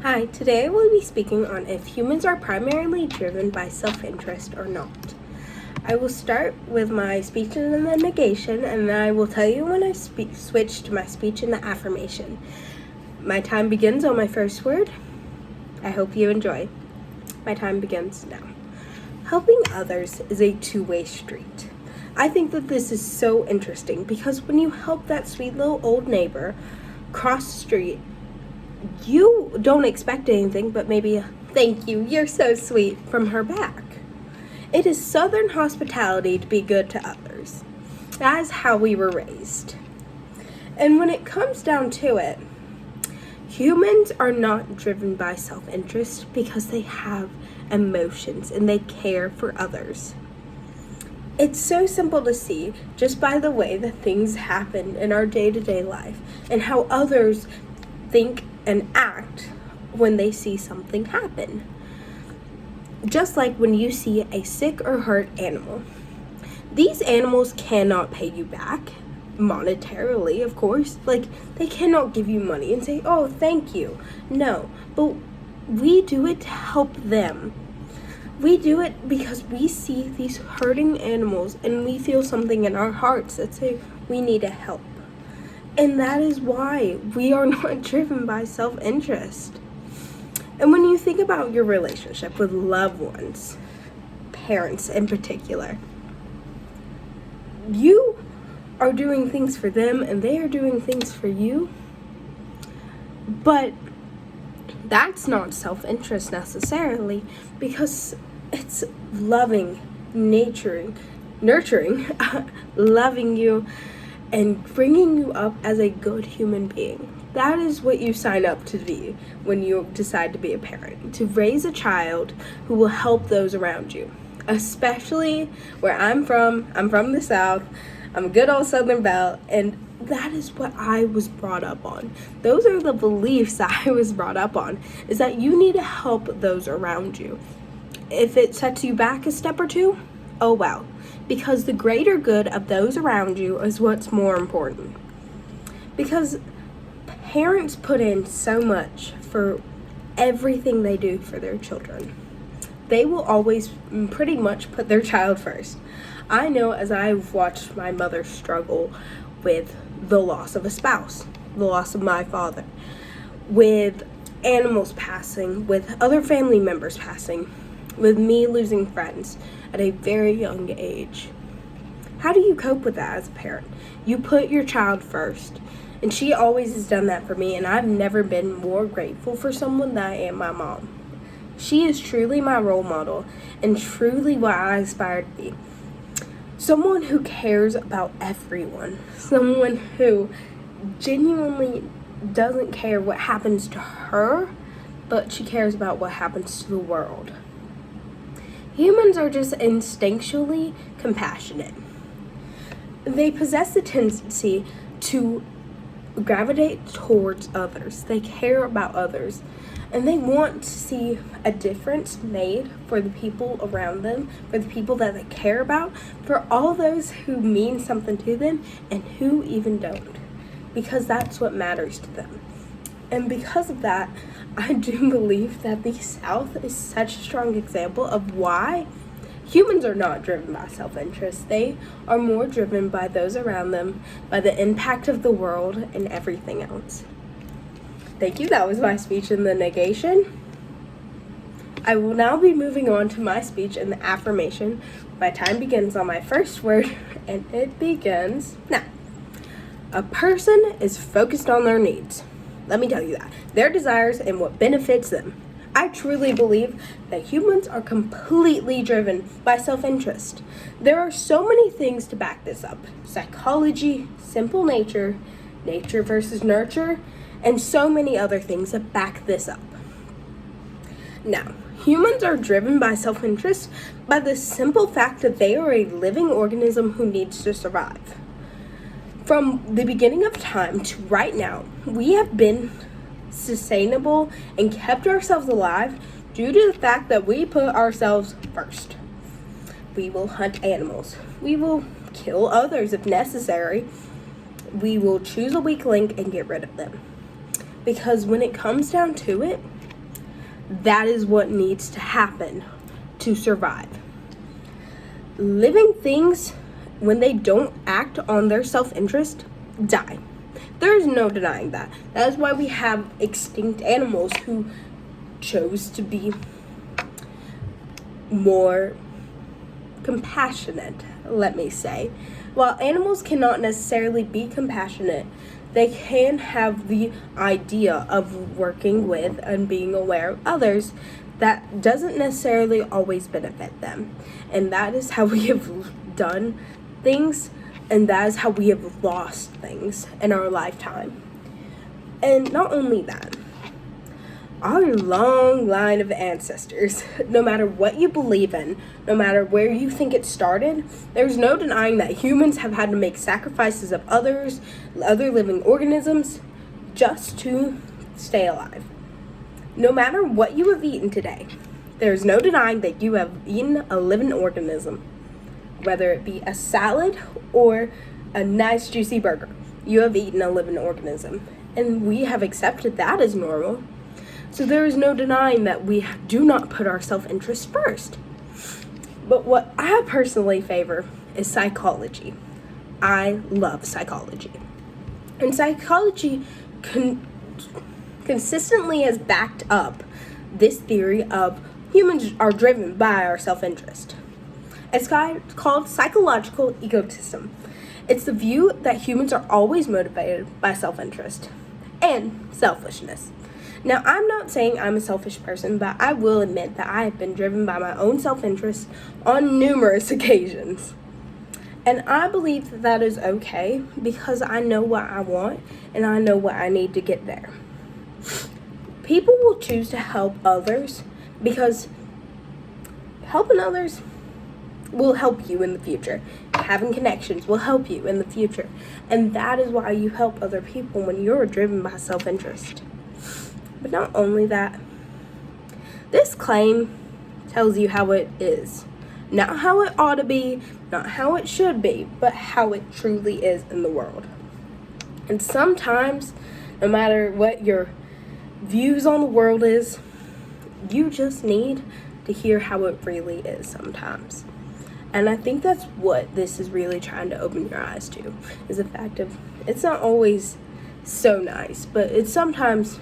Hi, today I will be speaking on if humans are primarily driven by self-interest or not. I will start with my speech in the negation, and then I will tell you when I switch to my speech in the affirmation. My time begins on my first word. I hope you enjoy. My time begins now. Helping others is a two-way street. I think that this is so interesting because when you help that sweet little old neighbor cross the street, you don't expect anything but maybe a "thank you, you're so sweet" from her back. It is Southern hospitality to be good to others. That is how we were raised. And when it comes down to it, humans are not driven by self-interest because they have emotions and they care for others. It's so simple to see just by the way that things happen in our day-to-day life and how others think and act when they see something happen. Just like when you see a sick or hurt animal. These animals cannot pay you back, monetarily, of course. They cannot give you money and say, "Oh, thank you." No, but we do it to help them. We do it because we see these hurting animals and we feel something in our hearts that say we need to help. And that is why we are not driven by self-interest. And when you think about your relationship with loved ones, parents in particular, you are doing things for them and they are doing things for you. But that's not self-interest necessarily, because it's loving, nurturing, loving you, and bringing you up as a good human being. That is what you sign up to be when you decide to be a parent, to raise a child who will help those around you. Especially where I'm from the South, I'm a good old Southern belle, and that is what I was brought up on. Those are the beliefs I was brought up on, is that you need to help those around you. If it sets you back a step or two, oh well. Because the greater good of those around you is what's more important. Because parents put in so much for everything they do for their children. They will always pretty much put their child first. I know, as I've watched my mother struggle with the loss of a spouse, the loss of my father, with animals passing, with other family members passing, with me losing friends at a very young age. How do you cope with that as a parent? You put your child first, and she always has done that for me, and I've never been more grateful for someone than I am my mom. She is truly my role model and truly what I aspire to be. Someone who cares about everyone, someone who genuinely doesn't care what happens to her, but she cares about what happens to the world. Humans are just instinctually compassionate. They possess the tendency to gravitate towards others. They care about others, and they want to see a difference made for the people around them, for the people that they care about, for all those who mean something to them and who even don't, because that's what matters to them. And because of that, I do believe that the South is such a strong example of why humans are not driven by self-interest. They are more driven by those around them, by the impact of the world, and everything else. Thank you. That was my speech in the negation. I will now be moving on to my speech in the affirmation. My time begins on my first word, and it begins now. A person is focused on their needs. Let me tell you that. Their desires and what benefits them. I truly believe that humans are completely driven by self-interest. There are so many things to back this up. Psychology, simple nature, nature versus nurture, and so many other things that back this up. Now, humans are driven by self-interest by the simple fact that they are a living organism who needs to survive. From the beginning of time to right now, we have been sustainable and kept ourselves alive due to the fact that we put ourselves first. We will hunt animals. We will kill others if necessary. We will choose a weak link and get rid of them. Because when it comes down to it, That is what needs to happen to survive. Living things, when they don't act on their self-interest, die. There is no denying that. That is why we have extinct animals who chose to be more compassionate, let me say. While animals cannot necessarily be compassionate, they can have the idea of working with and being aware of others. That doesn't necessarily always benefit them. And that is how we have done things, and that is how we have lost things in our lifetime. And not only that, our long line of ancestors, no matter what you believe in, no matter where you think it started, there's no denying that humans have had to make sacrifices of others, other living organisms, just to stay alive. No matter what you have eaten today, there's no denying that you have eaten a living organism. Whether it be a salad or a nice juicy burger, you have eaten a living organism. And we have accepted that as normal. So there is no denying that we do not put our self-interest first. But what I personally favor is psychology. I love psychology. And psychology consistently has backed up this theory of humans are driven by our self-interest. It's called psychological egotism. It's the view that humans are always motivated by self-interest and selfishness. Now, I'm not saying I'm a selfish person, but I will admit that I have been driven by my own self-interest on numerous occasions. And I believe that that is okay because I know what I want and I know what I need to get there. People will choose to help others because helping others will help you in the future. Having connections will help you in the future. And that is why you help other people when you're driven by self-interest. But not only that, this claim tells you how it is. Not how it ought to be, not how it should be, but how it truly is in the world. And sometimes, no matter what your views on the world is, you just need to hear how it really is sometimes. And I think that's what this is really trying to open your eyes to, is the fact of it's not always so nice, but it's sometimes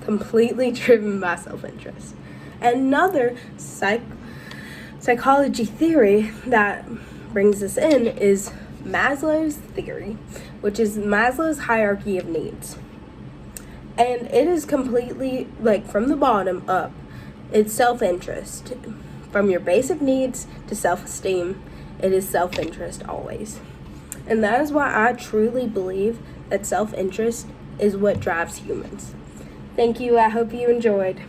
completely driven by self-interest. Another psychology theory that brings us in is Maslow's theory, which is Maslow's hierarchy of needs. And it is completely, like, from the bottom up, it's self-interest. From your basic needs to self-esteem, it is self-interest always. And that is why I truly believe that self-interest is what drives humans. Thank you. I hope you enjoyed.